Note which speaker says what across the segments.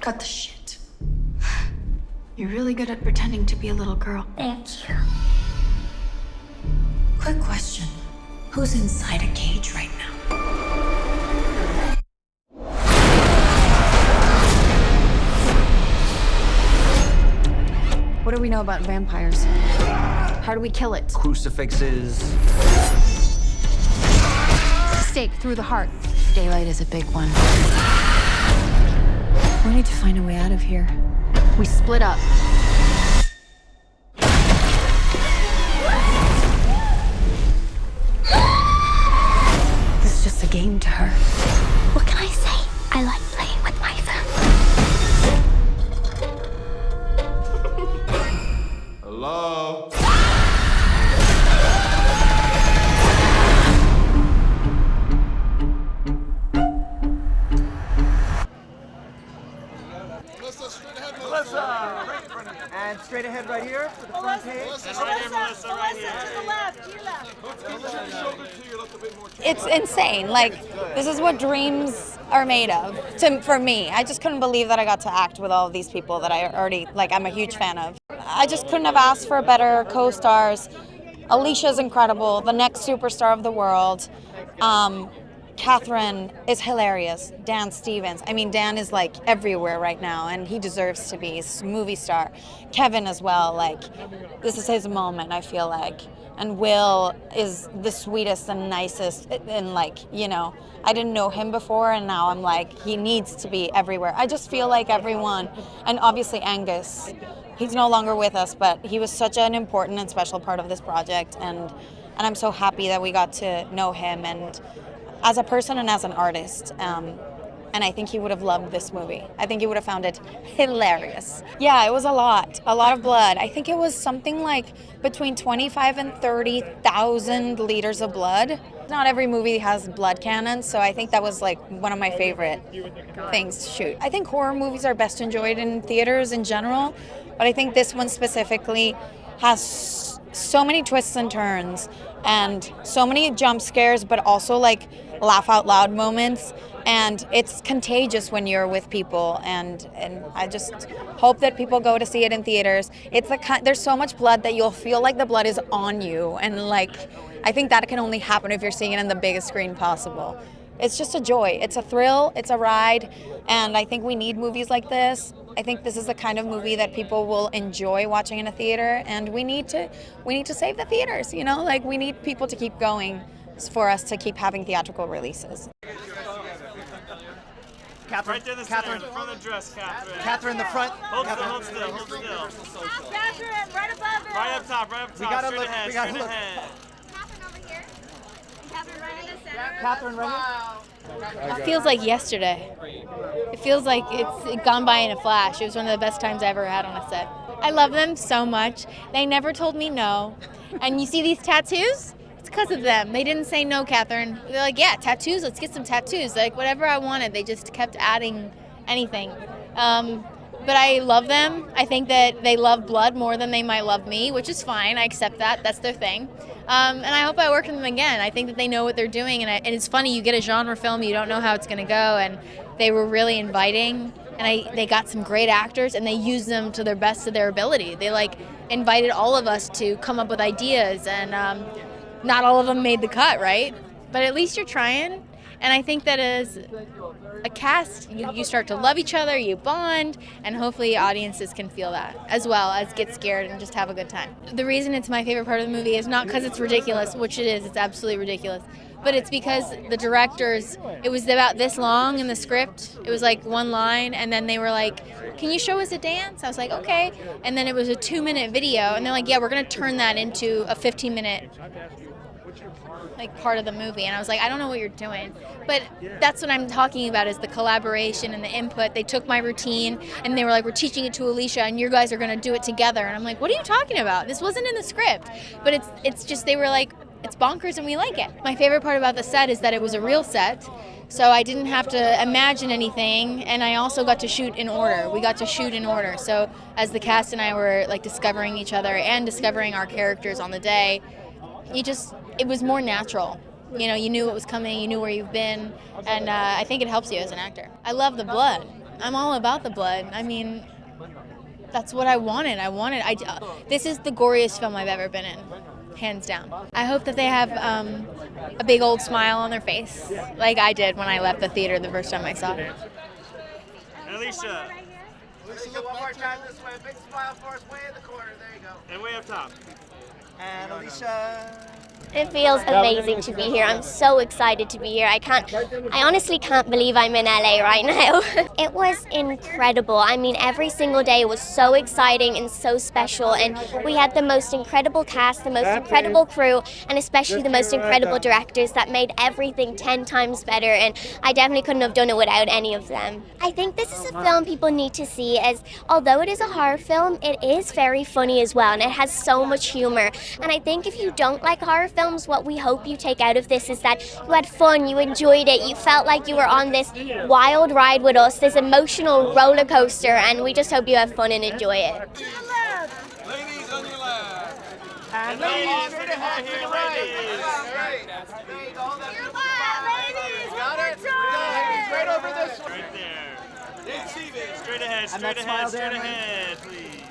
Speaker 1: Cut the shit. You're really good at pretending to be a little girl.
Speaker 2: Thank you.
Speaker 1: Quick question. Who's inside a cage right now?
Speaker 3: What do we know about vampires? How do we kill it?
Speaker 4: Crucifixes.
Speaker 3: Stake through the heart.
Speaker 1: Daylight is a big one.
Speaker 3: We need to find a way out of here. We split up. This is just a game to her.
Speaker 2: What can I say? I like playing with my family.
Speaker 5: Hello?
Speaker 4: And straight ahead right here for the front page.
Speaker 6: Melissa, to the left, to your left.
Speaker 7: It's insane. Like, this is what dreams are made of. For me, I just couldn't believe that I got to act with all of these people that I already, I'm a huge fan of. I just couldn't have asked for better co-stars. Alisha's incredible, the next superstar of the world. Kathryn is hilarious. Dan Stevens. I mean, Dan is like everywhere right now, and he deserves to be. He's a movie star. Kevin as well. Like, this is his moment, I feel like. And Will is the sweetest and nicest. And I didn't know him before, and now I'm like, he needs to be everywhere. I just feel like everyone, and obviously Angus. He's no longer with us, but he was such an important and special part of this project, and I'm so happy that we got to know him and as a person and as an artist. And I think he would have loved this movie. I think he would have found it hilarious. Yeah, it was a lot of blood. I think it was something like between 25 and 30,000 liters of blood. Not every movie has blood cannons, so I think that was like one of my favorite things to shoot. I think horror movies are best enjoyed in theaters in general, but I think this one specifically has so many twists and turns and so many jump scares, but also like laugh out loud moments, and it's contagious when you're with people, and I just hope that people go to see it in theaters. It's there's so much blood that you'll feel like the blood is on you, and I think that can only happen if you're seeing it on the biggest screen possible. It's just a joy. It's a thrill. It's a ride. And I think we need movies like this. I think this is the kind of movie that people will enjoy watching in a theater. And we need to save the theaters, we need people to keep going for us to keep having theatrical releases.
Speaker 4: Kathryn,
Speaker 6: Right there in the center, in front of the dress, Kathryn.
Speaker 4: Kathryn in the front.
Speaker 6: Hold still.
Speaker 2: Kathryn, right above her.
Speaker 6: Right up top,
Speaker 4: We gotta
Speaker 6: straight
Speaker 4: look.
Speaker 6: ahead,
Speaker 4: We gotta
Speaker 6: straight
Speaker 4: look.
Speaker 6: ahead.
Speaker 2: Kathryn over here. Kathryn right in the center.
Speaker 4: Kathryn right here.
Speaker 8: It feels like yesterday. It feels like it's gone by in a flash. It was one of the best times I ever had on a set. I love them so much. They never told me no. And you see these tattoos? It's because of them. They didn't say no, Kathryn. They're like, yeah, tattoos, let's get some tattoos. Like, whatever I wanted, they just kept adding anything. But I love them. I think that they love blood more than they might love me, which is fine. I accept that. That's their thing. And I hope I work with them again. I think that they know what they're doing. And it's funny, you get a genre film, you don't know how it's going to go. And they were really inviting. And they got some great actors, and they used them to their best of their ability. They invited all of us to come up with ideas. And not all of them made the cut, right? But at least you're trying. And I think that as a cast, you start to love each other, you bond, and hopefully audiences can feel that, as well as get scared and just have a good time. The reason it's my favorite part of the movie is not because it's ridiculous, which it is, it's absolutely ridiculous, but it's because the directors, it was about this long in the script, it was like one line, and then they were like, can you show us a dance? I was like, okay. And then it was a 2-minute video, and they're like, yeah, we're gonna turn that into a 15-minute part of the movie. And I was like, I don't know what you're doing. But that's what I'm talking about, is the collaboration and the input. They took my routine and they were like, we're teaching it to Alisha and you guys are going to do it together. And I'm like, what are you talking about? This wasn't in the script. But it's just, they were like, it's bonkers and we like it. My favorite part about the set is that it was a real set. So I didn't have to imagine anything, and I also got to shoot in order. We got to shoot in order. So as the cast and I were discovering each other and discovering our characters on the day, it was more natural. You knew what was coming, you knew where you've been, and I think it helps you as an actor. I love the blood. I'm all about the blood. I mean, that's what I wanted. This is the goriest film I've ever been in, hands down. I hope that they have a big old smile on their face, like I did when I left the theater the first time I saw it.
Speaker 6: Alisha.
Speaker 4: Alisha, one more time this way. Big smile for us way in the corner. There you go.
Speaker 6: And way up top.
Speaker 4: And Alisha.
Speaker 2: It feels amazing to be here. I'm so excited to be here. I honestly can't believe I'm in LA right now. It was incredible. I mean, every single day was so exciting and so special, and we had the most incredible cast, the most incredible crew, and especially the most incredible directors that made everything 10 times better, and I definitely couldn't have done it without any of them. I think this is a film people need to see, as although it is a horror film, it is very funny as well, and it has so much humor. And I think if you don't like horror films, what we hope you take out of this is that you had fun, you enjoyed it, you felt like you were on this wild ride with us, this emotional roller coaster, and we just hope you have fun and enjoy it.
Speaker 5: Ladies on your left.
Speaker 4: And ladies, straight ahead to the right. There you go. Ladies, got it. Ladies, right over this way.
Speaker 6: Right there. Straight ahead,
Speaker 4: And that
Speaker 6: straight
Speaker 4: smile
Speaker 6: ahead,
Speaker 4: there,
Speaker 6: straight
Speaker 4: man.
Speaker 6: ahead, please.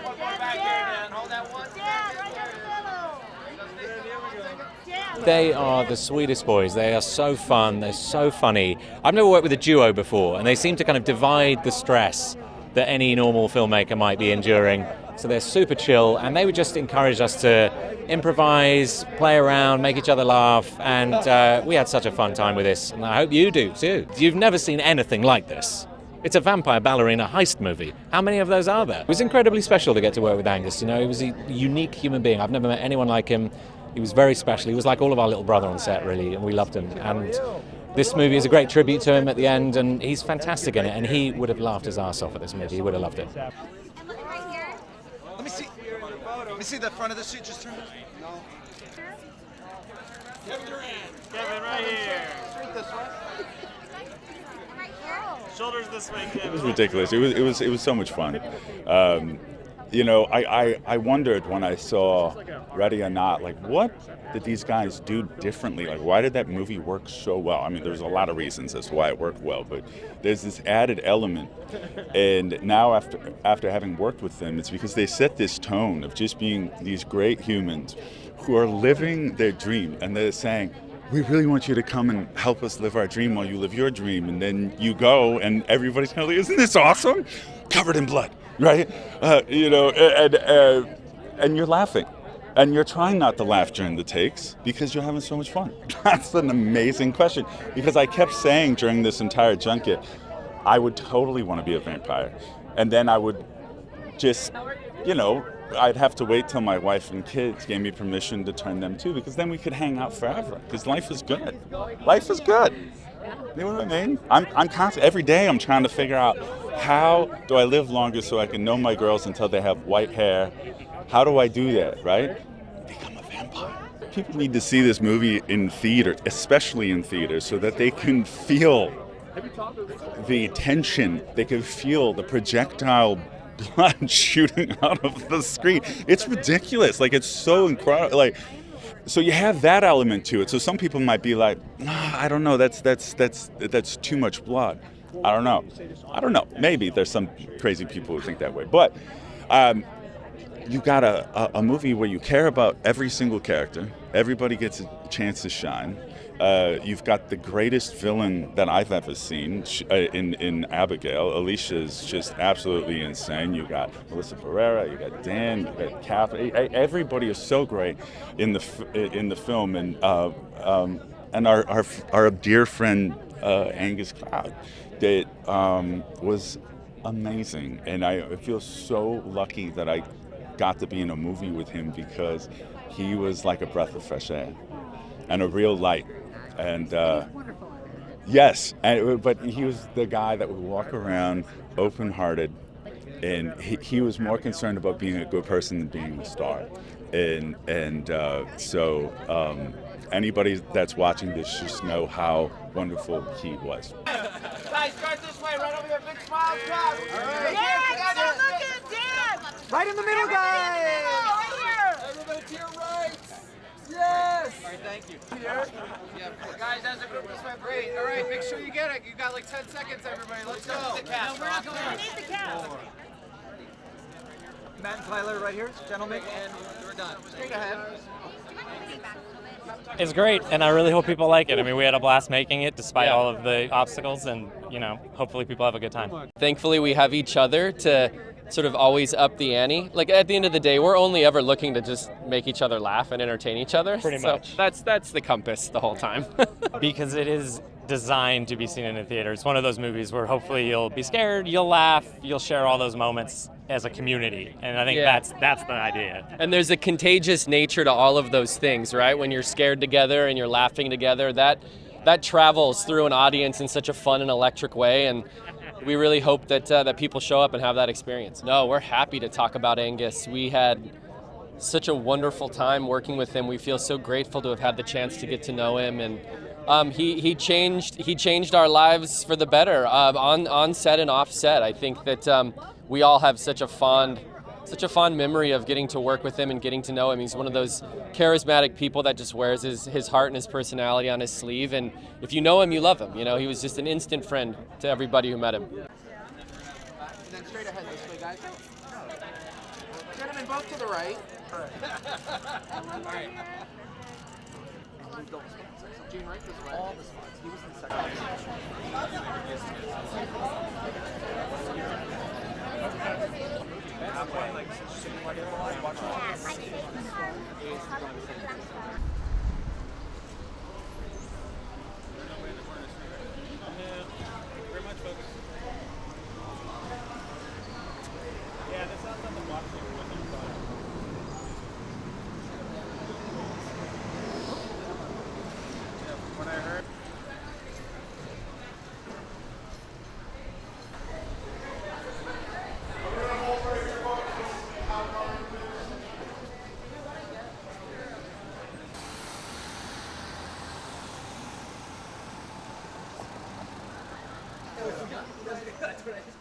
Speaker 4: One more back here, Dan. Hold that one.
Speaker 9: They are the sweetest boys. They are so fun. They're so funny. I've never worked with a duo before, and they seem to kind of divide the stress that any normal filmmaker might be enduring. So they're super chill, and they would just encourage us to improvise, play around, make each other laugh, and we had such a fun time with this, and I hope you do too. You've never seen anything like this. It's a vampire ballerina heist movie. How many of those are there? It was incredibly special to get to work with Angus. You know, he was a unique human being. I've never met anyone like him. He was very special. He was like all of our little brother on set, really, and we loved him. And this movie is a great tribute to him at the end, and he's fantastic in it, and he would have laughed his ass off at this movie. He would have loved it.
Speaker 5: Let me see. Let me see the front of the suit. Just turn. No. Kevin Durand.
Speaker 6: Kevin, right here.
Speaker 4: Straight this way.
Speaker 6: Shoulders this way, Kevin.
Speaker 10: It was ridiculous. It was so much fun. You know, I wondered when I saw Ready or Not, like, what did these guys do differently? Like, why did that movie work so well? I mean, there's a lot of reasons as to why it worked well, but there's this added element. And now after having worked with them, it's because they set this tone of just being these great humans who are living their dream, and they're saying, we really want you to come and help us live our dream while you live your dream. And then you go, and everybody's kind of like, isn't this awesome? Covered in blood, right? You know, and you're laughing. And you're trying not to laugh during the takes because you're having so much fun. That's an amazing question. Because I kept saying during this entire junket, I would totally want to be a vampire. And then I would just, you know, I'd have to wait till my wife and kids gave me permission to turn them too, because then we could hang out forever. Because life is good. Life is good. You know what I mean? I'm constantly, every day I'm trying to figure out, how do I live longer so I can know my girls until they have white hair? How do I do that, right? Become a vampire. People need to see this movie in theater, especially in theater, so that they can feel the tension. They can feel the projectile blood shooting out of the screen. It's ridiculous. Like, it's so incredible. Like, so you have that element to it. So some people might be like, I don't know, that's too much blood. I don't know. Maybe there's some crazy people who think that way. But you got a movie where you care about every single character. Everybody gets a chance to shine. You've got the greatest villain that I've ever seen in Abigail. Alisha is just absolutely insane. You got Melissa Barrera, you got Dan, you got Kathryn. Everybody is so great in the film, and our dear friend Angus Cloud that was amazing, and I feel so lucky that I got to be in a movie with him, because he was like a breath of fresh air and a real light. And yes, but he was the guy that would walk around open-hearted, and he was more concerned about being a good person than being a star. So anybody that's watching this just know how wonderful he was.
Speaker 4: Guys, start this way, right over here. Big smile, clap. All right. Yeah, look at Dan. Right in the middle, guys. Right here. Everybody to your right. Yes. right, thank you. Here. Yeah, guys, as a group, this went great. All right, make sure you get it. You got like 10 seconds, everybody. Let's go. The cap. No, we're not going. We need the cap.
Speaker 11: Matt and Tyler right here, gentlemen.
Speaker 4: And we're done. Straight ahead.
Speaker 12: It's great, and I really hope people like it. I mean, we had a blast making it despite all of the obstacles, and, hopefully people have a good time.
Speaker 13: Thankfully, we have each other to sort of always up the ante. Like, at the end of the day, we're only ever looking to just make each other laugh and entertain each other.
Speaker 12: Pretty much.
Speaker 13: That's the compass the whole time.
Speaker 12: Because it is designed to be seen in a theater. It's one of those movies where hopefully you'll be scared, you'll laugh, you'll share all those moments as a community. And I think that's the idea.
Speaker 13: And there's a contagious nature to all of those things, right? When you're scared together and you're laughing together, that travels through an audience in such a fun and electric way. And we really hope that people show up and have that experience. No, we're happy to talk about Angus. We had such a wonderful time working with him. We feel so grateful to have had the chance to get to know him, and he changed our lives for the better on set and off set. I think that we all have such a fond memory of getting to work with him and getting to know him. He's one of those charismatic people that just wears his heart and his personality on his sleeve. And if you know him, you love him. He was just an instant friend to everybody who met him.
Speaker 4: And then straight ahead this way, guys. Gentlemen, both to the right. All right. Gene, right this way. All the spots. He was in the second.
Speaker 6: Yeah, this sounds like the boxing with him. When I heard.
Speaker 4: That's what I just